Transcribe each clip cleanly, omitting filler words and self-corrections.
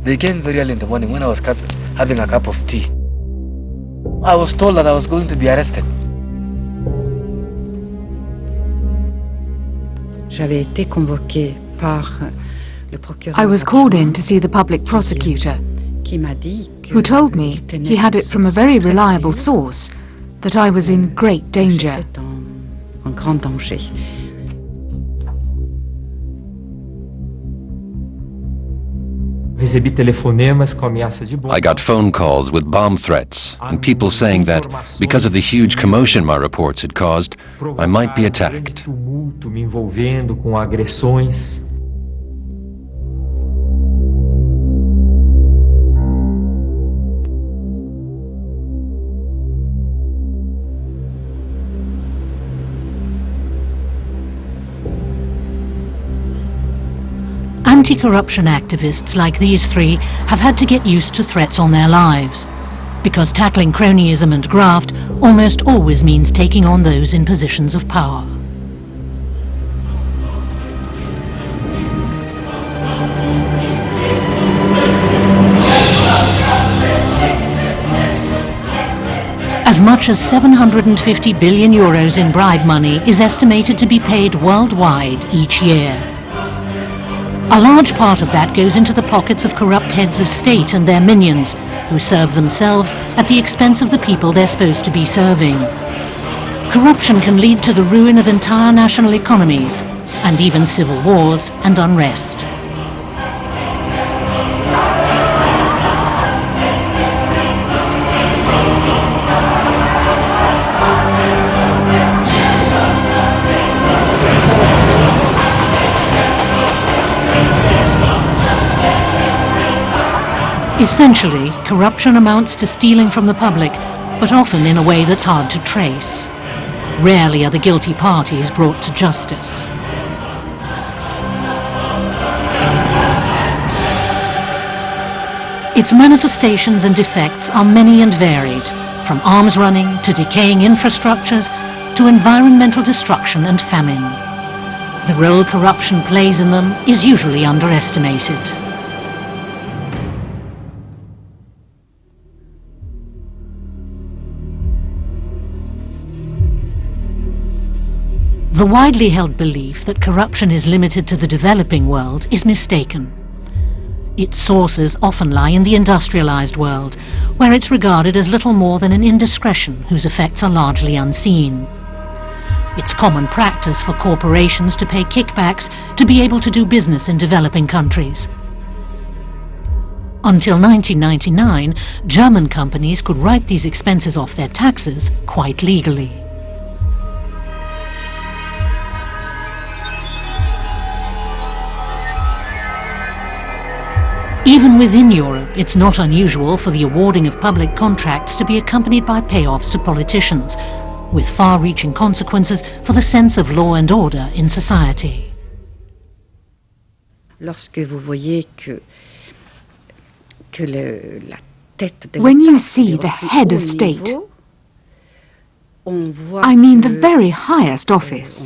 They came very early in the morning when I was having a cup of tea. I was told that I was going to be arrested. I was called in to see the public prosecutor, who told me he had it from a very reliable source that I was in great danger. I got phone calls with bomb threats and people saying that because of the huge commotion my reports had caused, I might be attacked. Anti-corruption activists like these three have had to get used to threats on their lives, because tackling cronyism and graft almost always means taking on those in positions of power. As much as 750 billion euros in bribe money is estimated to be paid worldwide each year. A large part of that goes into the pockets of corrupt heads of state and their minions, who serve themselves at the expense of the people they're supposed to be serving. Corruption can lead to the ruin of entire national economies, and even civil wars and unrest. Essentially, corruption amounts to stealing from the public, but often in a way that's hard to trace. Rarely are the guilty parties brought to justice. Its manifestations and effects are many and varied, from arms running to decaying infrastructures to environmental destruction and famine. The role corruption plays in them is usually underestimated. The widely held belief that corruption is limited to the developing world is mistaken. Its sources often lie in the industrialized world, where it's regarded as little more than an indiscretion whose effects are largely unseen. It's common practice for corporations to pay kickbacks to be able to do business in developing countries. Until 1999, German companies could write these expenses off their taxes quite legally. Even within Europe, it's not unusual for the awarding of public contracts to be accompanied by payoffs to politicians, with far-reaching consequences for the sense of law and order in society. When you see the head of state, I mean the very highest office,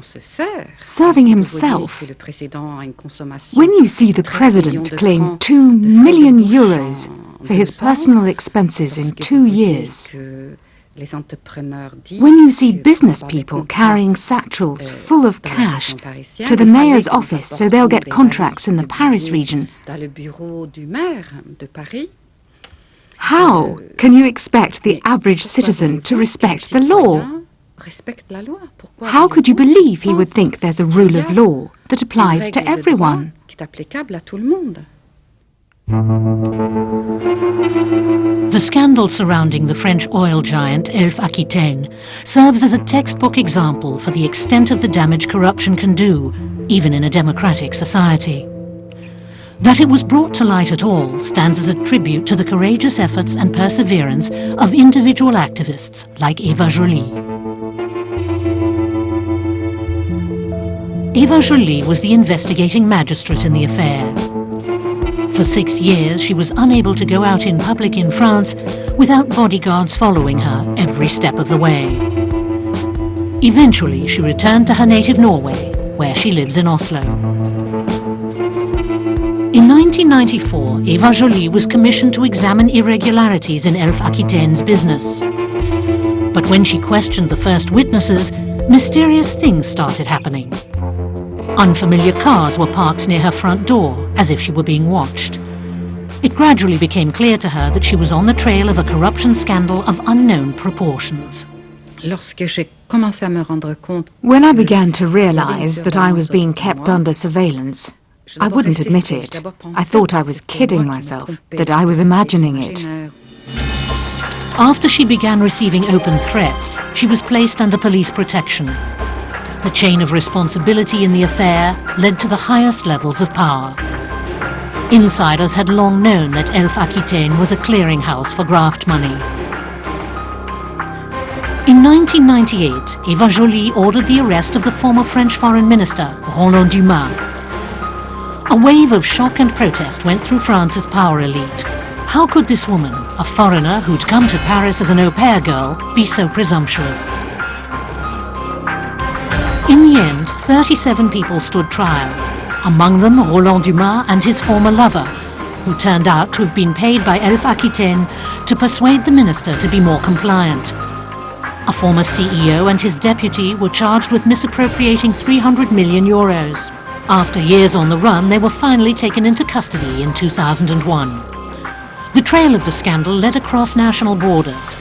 serving himself. When you see the president claim 2 million euros for his personal expenses in 2 years, when you see business people carrying satchels full of cash to the mayor's office so they'll get contracts in the Paris region, how can you expect the average citizen to respect the law? How could you believe he would think there's a rule of law that applies to everyone? The scandal surrounding the French oil giant Elf Aquitaine serves as a textbook example for the extent of the damage corruption can do, even in a democratic society. That it was brought to light at all stands as a tribute to the courageous efforts and perseverance of individual activists like Eva Joly. Eva Joly was the investigating magistrate in the affair. For 6 years, she was unable to go out in public in France without bodyguards following her every step of the way. Eventually, she returned to her native Norway, where she lives in Oslo. In 1994, Eva Joly was commissioned to examine irregularities in Elf Aquitaine's business. But when she questioned the first witnesses, mysterious things started happening. Unfamiliar cars were parked near her front door, as if she were being watched. It gradually became clear to her that she was on the trail of a corruption scandal of unknown proportions. When I began to realize that I was being kept under surveillance, I wouldn't admit it. I thought I was kidding myself, that I was imagining it. After she began receiving open threats, she was placed under police protection. The chain of responsibility in the affair led to the highest levels of power. Insiders had long known that Elf Aquitaine was a clearinghouse for graft money. In 1998, Eva Joly ordered the arrest of the former French Foreign Minister, Roland Dumas. A wave of shock and protest went through France's power elite. How could this woman, a foreigner who'd come to Paris as an au pair girl, be so presumptuous? In the end, 37 people stood trial, among them Roland Dumas and his former lover, who turned out to have been paid by Elf Aquitaine to persuade the minister to be more compliant. A former CEO and his deputy were charged with misappropriating 300 million euros. After years on the run, they were finally taken into custody in 2001. The trail of the scandal led across national borders.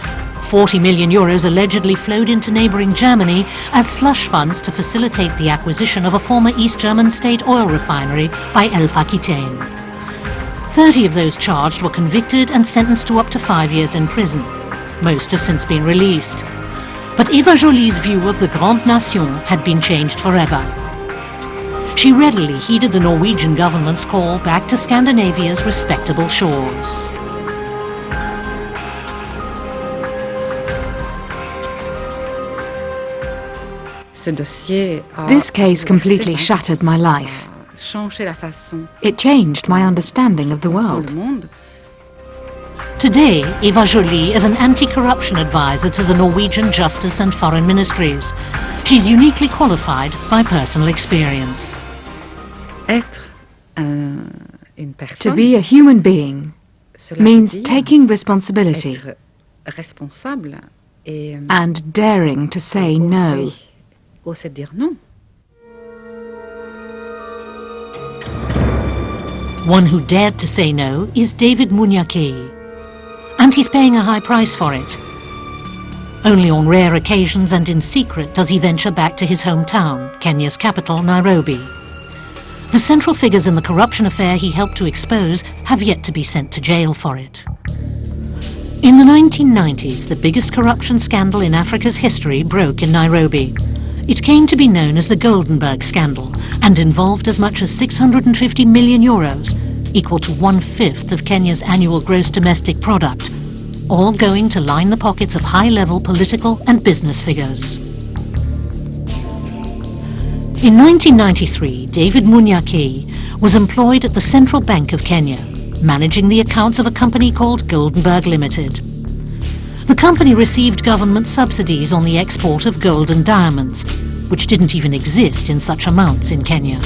40 million euros allegedly flowed into neighbouring Germany as slush funds to facilitate the acquisition of a former East German state oil refinery by Elf Aquitaine. 30 of those charged were convicted and sentenced to up to 5 years in prison. Most have since been released. But Eva Joly's view of the Grande Nation had been changed forever. She readily heeded the Norwegian government's call back to Scandinavia's respectable shores. This case completely shattered my life. It changed my understanding of the world. Today, Eva Joly is an anti-corruption advisor to the Norwegian Justice and Foreign Ministries. She's uniquely qualified by personal experience. To be a human being means taking responsibility and daring to say no. One who dared to say no is David Munyaki, and he's paying a high price for it. Only on rare occasions and in secret does he venture back to his hometown, Kenya's capital, Nairobi. The central figures in the corruption affair he helped to expose have yet to be sent to jail for it. In the 1990s, the biggest corruption scandal in Africa's history broke in Nairobi. It came to be known as the Goldenberg scandal and involved as much as 650 million euros, equal to 1/5 of Kenya's annual gross domestic product, all going to line the pockets of high-level political and business figures. In 1993, David Munyaki was employed at the Central Bank of Kenya, managing the accounts of a company called Goldenberg Limited. The company received government subsidies on the export of gold and diamonds, which didn't even exist in such amounts in Kenya.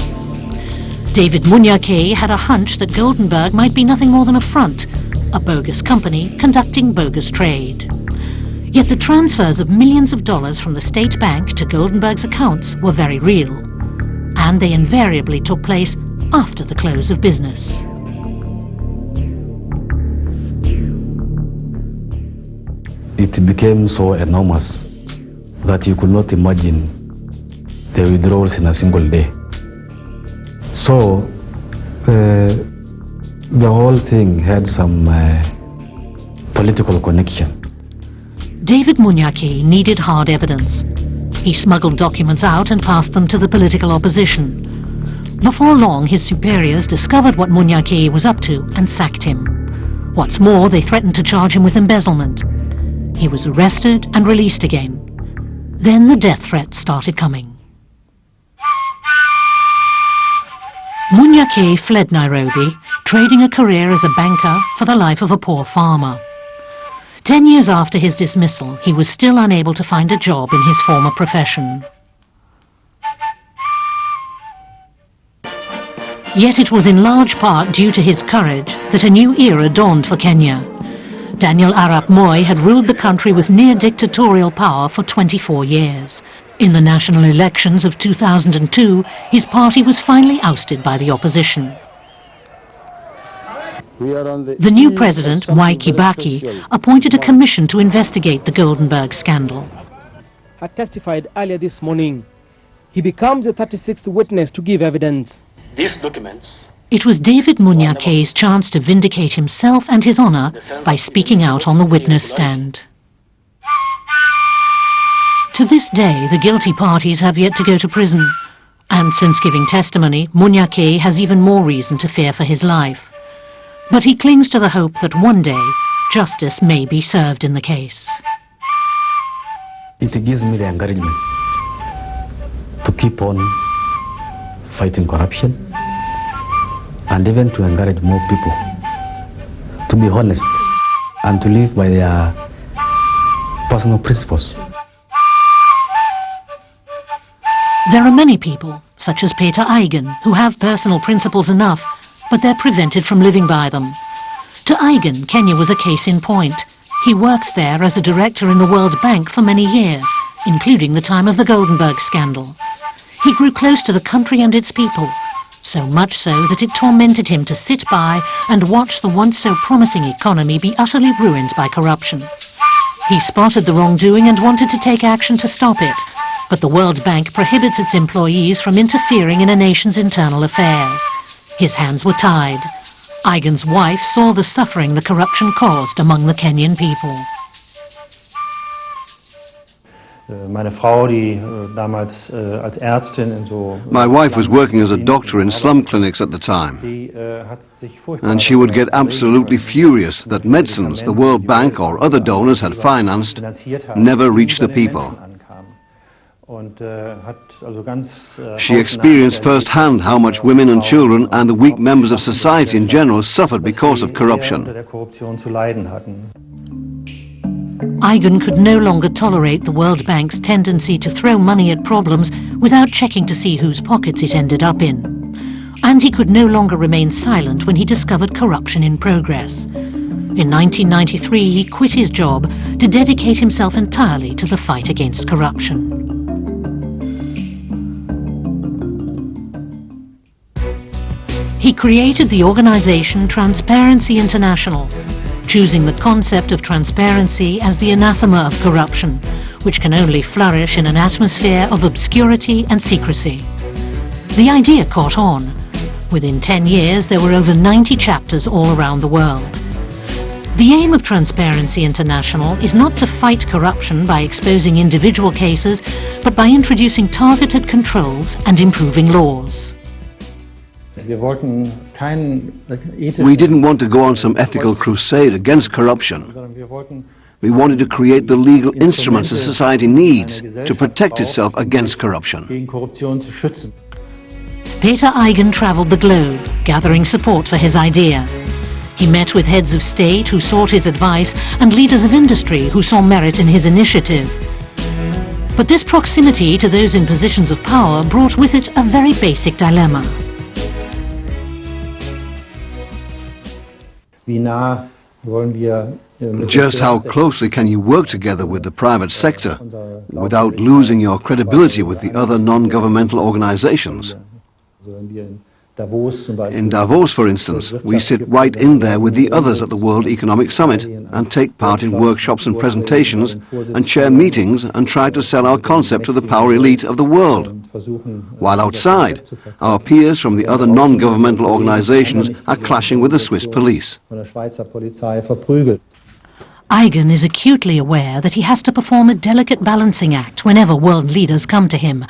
David Munyaki had a hunch that Goldenberg might be nothing more than a front, a bogus company conducting bogus trade. Yet the transfers of millions of dollars from the state bank to Goldenberg's accounts were very real, and they invariably took place after the close of business. It became so enormous that you could not imagine the withdrawals in a single day. So the whole thing had some political connection. David Munyaki needed hard evidence. He smuggled documents out and passed them to the political opposition. Before long, his superiors discovered what Munyaki was up to and sacked him. What's more, they threatened to charge him with embezzlement. He was arrested and released again. Then the death threats started coming. Munyaki fled Nairobi, trading a career as a banker for the life of a poor farmer. 10 years after his dismissal, he was still unable to find a job in his former profession. Yet it was in large part due to his courage that a new era dawned for Kenya. Daniel Arap Moi had ruled the country with near dictatorial power for 24 years. In the national elections of 2002, his party was finally ousted by the opposition. The new president, Mwai Kibaki, appointed a commission to investigate the Goldenberg scandal. Had testified earlier this morning. He becomes the 36th witness to give evidence. These documents. It was David Munyake's chance to vindicate himself and his honor by speaking out on the witness stand. To this day, the guilty parties have yet to go to prison. And since giving testimony, Munyake has even more reason to fear for his life. But he clings to the hope that one day, justice may be served in the case. It gives me the encouragement to keep on fighting corruption and even to encourage more people to be honest and to live by their personal principles. There are many people, such as Peter Eigen, who have personal principles enough, but they're prevented from living by them. To Eigen, Kenya was a case in point. He worked there as a director in the World Bank for many years, including the time of the Goldenberg scandal. He grew close to the country and its people, so much so that it tormented him to sit by and watch the once so promising economy be utterly ruined by corruption. He spotted the wrongdoing and wanted to take action to stop it, but the World Bank prohibits its employees from interfering in a nation's internal affairs. His hands were tied. Eigen's wife saw the suffering the corruption caused among the Kenyan people. My wife was working as a doctor in slum clinics at the time, and she would get absolutely furious that medicines the World Bank or other donors had financed never reached the people. She experienced firsthand how much women and children and the weak members of society in general suffered because of corruption. Eigen could no longer tolerate the World Bank's tendency to throw money at problems without checking to see whose pockets it ended up in. And he could no longer remain silent when he discovered corruption in progress. In 1993, he quit his job to dedicate himself entirely to the fight against corruption. He created the organization Transparency International, choosing the concept of transparency as the anathema of corruption, which can only flourish in an atmosphere of obscurity and secrecy. The idea caught on. Within 10 years, there were over 90 chapters all around the world. The aim of Transparency International is not to fight corruption by exposing individual cases, but by introducing targeted controls and improving laws. We didn't want to go on some ethical crusade against corruption. We wanted to create the legal instruments a society needs to protect itself against corruption. Peter Eigen travelled the globe, gathering support for his idea. He met with heads of state who sought his advice and leaders of industry who saw merit in his initiative. But this proximity to those in positions of power brought with it a very basic dilemma. Just how closely can you work together with the private sector without losing your credibility with the other non-governmental organizations? In Davos, for instance, we sit right in there with the others at the World Economic Summit and take part in workshops and presentations and chair meetings and try to sell our concept to the power elite of the world. While outside, our peers from the other non-governmental organizations are clashing with the Swiss police. Eigen is acutely aware that he has to perform a delicate balancing act whenever world leaders come to him,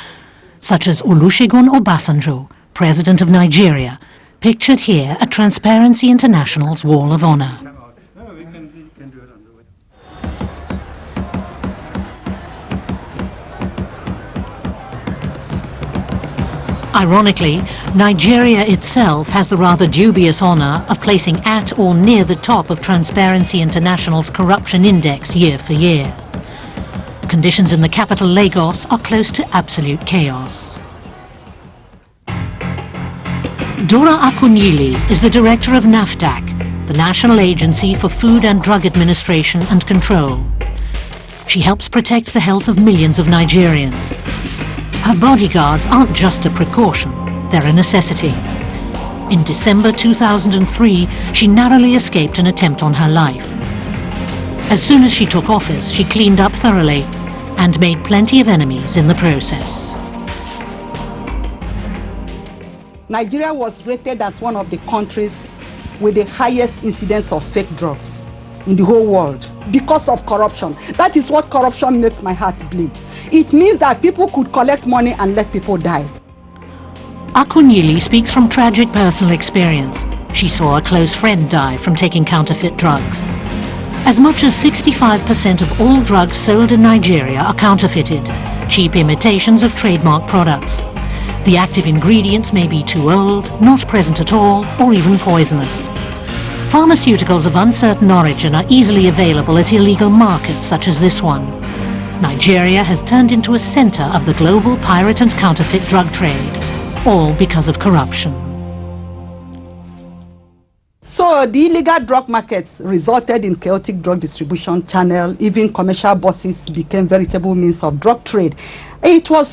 such as Olusegun Obasanjo, President of Nigeria, pictured here at Transparency International's Wall of Honor. Ironically, Nigeria itself has the rather dubious honor of placing at or near the top of Transparency International's corruption index year for year. Conditions in the capital Lagos are close to absolute chaos. Dora Akunyili is the director of NAFDAC, the National Agency for Food and Drug Administration and Control. She helps protect the health of millions of Nigerians. Her bodyguards aren't just a precaution, they're a necessity. In December 2003, she narrowly escaped an attempt on her life. As soon as she took office, she cleaned up thoroughly and made plenty of enemies in the process. Nigeria was rated as one of the countries with the highest incidence of fake drugs in the whole world because of corruption. That is what corruption makes my heart bleed. It means that people could collect money and let people die. Akunyili speaks from tragic personal experience. She saw a close friend die from taking counterfeit drugs. As much as 65% of all drugs sold in Nigeria are counterfeited, cheap imitations of trademark products. The active ingredients may be too old, not present at all, or even poisonous. Pharmaceuticals of uncertain origin are easily available at illegal markets such as this one. Nigeria has turned into a center of the global pirate and counterfeit drug trade, all because of corruption. So the illegal drug markets resulted in chaotic drug distribution channel. Even commercial buses became veritable means of drug trade. It was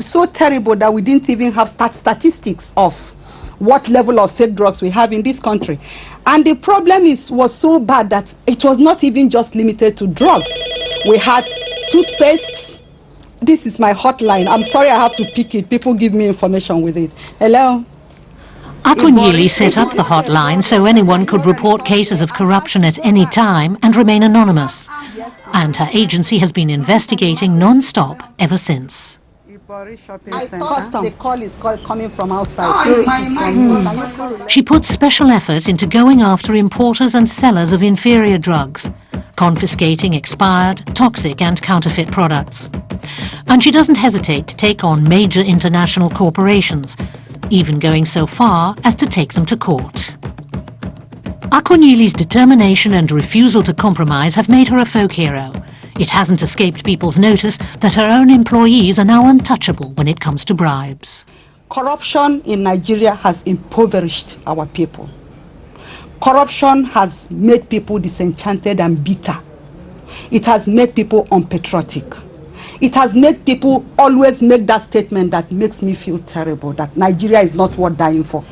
so terrible that we didn't even have statistics of what level of fake drugs we have in this country. And the problem was so bad that it was not even just limited to drugs. We had toothpastes. This is my hotline. I'm sorry I have to pick it. People give me information with it. Hello? Akunyili set up the hotline so anyone could report cases of corruption at any time and remain anonymous. And her agency has been investigating non-stop ever since. I thought the call is coming from outside. She puts special effort into going after importers and sellers of inferior drugs, confiscating expired, toxic and counterfeit products. And she doesn't hesitate to take on major international corporations, even going so far as to take them to court. Akunyili's determination and refusal to compromise have made her a folk hero. It hasn't escaped people's notice that her own employees are now untouchable when it comes to bribes. Corruption in Nigeria has impoverished our people. Corruption has made people disenchanted and bitter. It has made people unpatriotic. It has made people always make that statement that makes me feel terrible, that Nigeria is not worth dying for.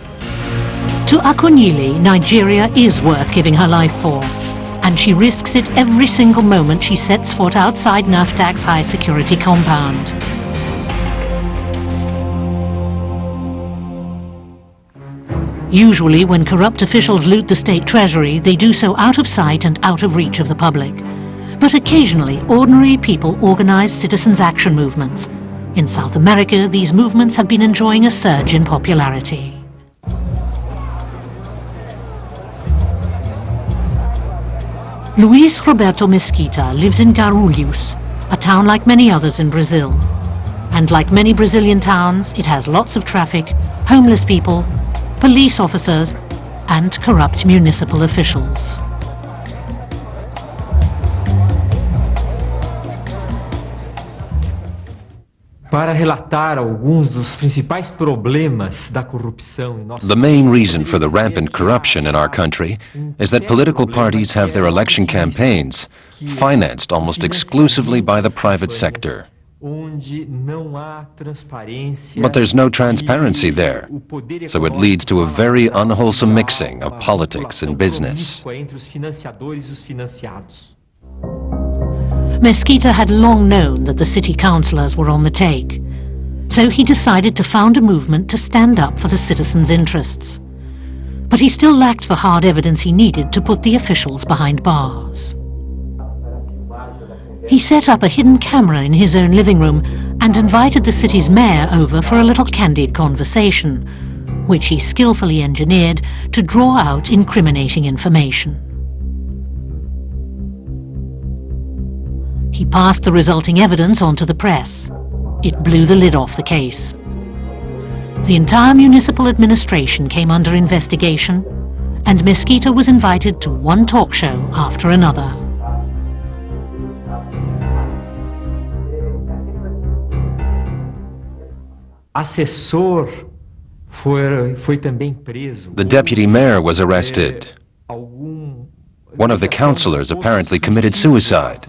To Akunyili, Nigeria is worth giving her life for, and she risks it every single moment she sets foot outside NAFDAC's high-security compound. Usually, when corrupt officials loot the state treasury, they do so out of sight and out of reach of the public. But occasionally, ordinary people organize citizens' action movements. In South America, these movements have been enjoying a surge in popularity. Luis Roberto Mesquita lives in Guarulhos, a town like many others in Brazil. And like many Brazilian towns, it has lots of traffic, homeless people, police officers, and corrupt municipal officials. Para relatar alguns dos principais problemas da corrupção em nosso The main reason for the rampant corruption in our country is that political parties have their election campaigns financed almost exclusively by the private sector. But there's no transparency there, so it leads to a very unwholesome mixing of politics and business. Mesquita had long known that the city councillors were on the take, so he decided to found a movement to stand up for the citizens' interests. But he still lacked the hard evidence he needed to put the officials behind bars. He set up a hidden camera in his own living room and invited the city's mayor over for a little candid conversation, which he skillfully engineered to draw out incriminating information. He passed the resulting evidence on to the press. It blew the lid off the case. The entire municipal administration came under investigation, and Mesquita was invited to one talk show after another. Assessor Foi também preso. The deputy mayor was arrested. One of the councillors apparently committed suicide.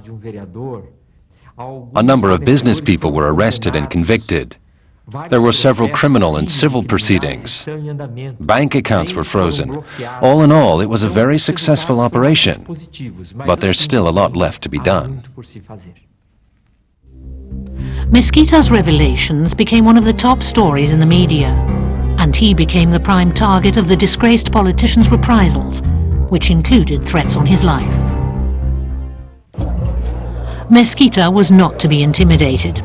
A number of business people were arrested and convicted. There were several criminal and civil proceedings. Bank accounts were frozen. All in all, it was a very successful operation. But there's still a lot left to be done. Mesquita's revelations became one of the top stories in the media, and he became the prime target of the disgraced politician's reprisals, which included threats on his life. Mesquita was not to be intimidated.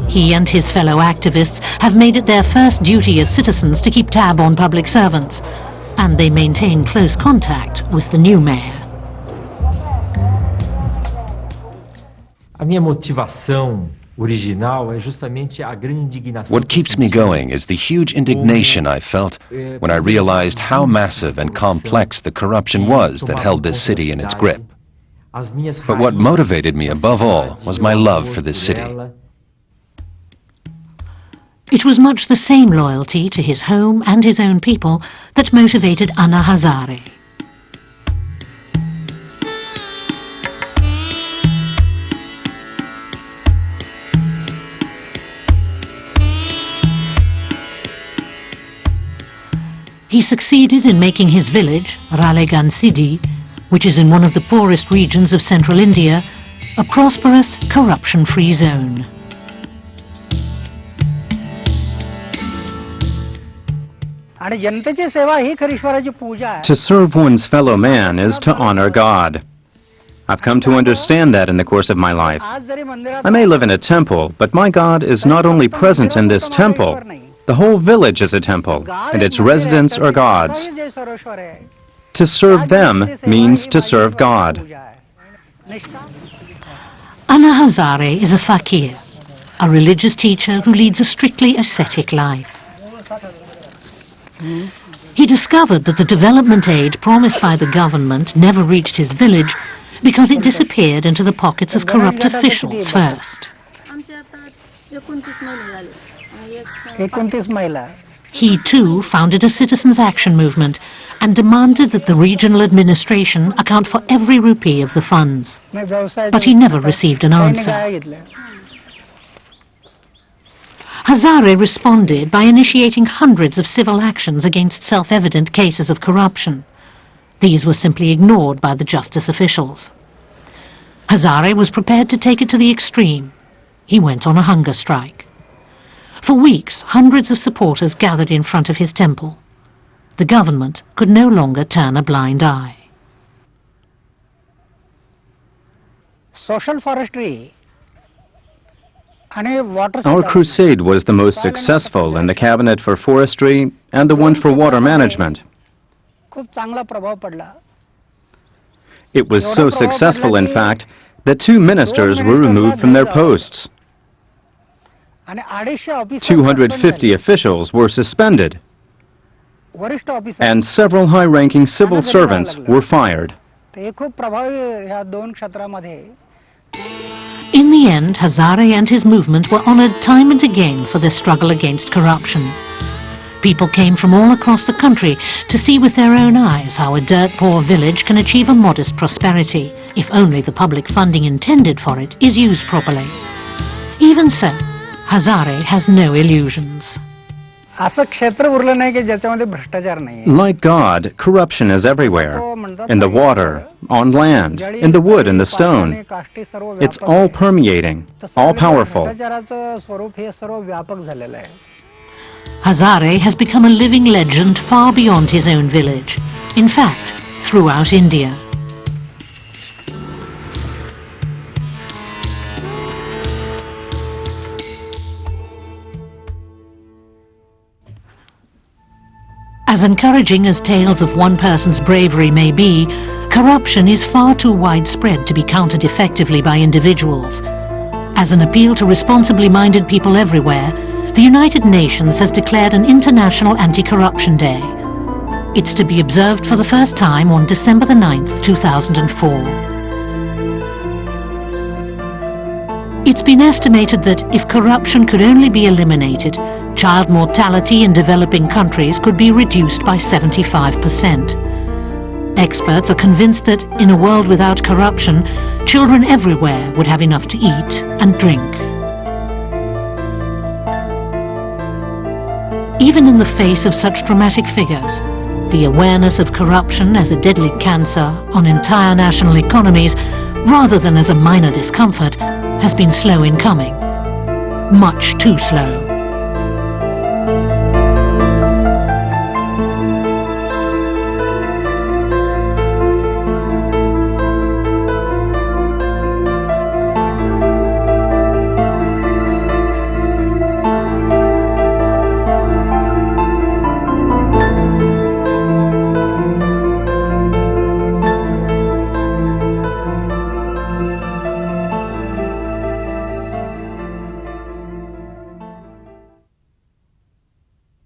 He and his fellow activists have made it their first duty as citizens to keep tab on public servants, and they maintain close contact with the new mayor. A minha motivação original é justamente a grande indignação. What keeps me going is the huge indignation I felt when I realized how massive and complex the corruption was that held this city in its grip. But what motivated me above all was my love for this city. It was much the same loyalty to his home and his own people that motivated Anna Hazare. He succeeded in making his village, Ralegan Sidi, which is in one of the poorest regions of central India, a prosperous, corruption-free zone. To serve one's fellow man is to honor God. I've come to understand that in the course of my life. I may live in a temple, but my God is not only present in this temple. The whole village is a temple, and its residents are gods. To serve them means to serve God. Anna Hazare is a fakir, a religious teacher who leads a strictly ascetic life. He discovered that the development aid promised by the government never reached his village because it disappeared into the pockets of corrupt officials first. He too founded a citizens' action movement and demanded that the regional administration account for every rupee of the funds. But he never received an answer. Hazare responded by initiating hundreds of civil actions against self-evident cases of corruption. These were simply ignored by the justice officials. Hazare was prepared to take it to the extreme. He went on a hunger strike. For weeks, hundreds of supporters gathered in front of his temple. The government could no longer turn a blind eye. Social forestry. Our crusade was the most successful in the Cabinet for Forestry and the one for Water Management. It was so successful, in fact, that 2 ministers were removed from their posts. 250 officials were suspended, and several high-ranking civil servants were fired. In the end, Hazare and his movement were honored time and again for their struggle against corruption. People came from all across the country to see with their own eyes how a dirt-poor village can achieve a modest prosperity, if only the public funding intended for it is used properly. Even so, Hazare has no illusions. Like God, corruption is everywhere. In the water, on land, in the wood and the stone. It's all permeating, all powerful. Hazare has become a living legend far beyond his own village. In fact, throughout India. As encouraging as tales of one person's bravery may be, corruption is far too widespread to be countered effectively by individuals. As an appeal to responsibly minded people everywhere, the United Nations has declared an International Anti-Corruption Day. It's to be observed for the first time on December the 9th, 2004. It's been estimated that if corruption could only be eliminated, child mortality in developing countries could be reduced by 75%. Experts are convinced that in a world without corruption, children everywhere would have enough to eat and drink. Even in the face of such dramatic figures, the awareness of corruption as a deadly cancer on entire national economies, rather than as a minor discomfort, has been slow in coming. Much too slow.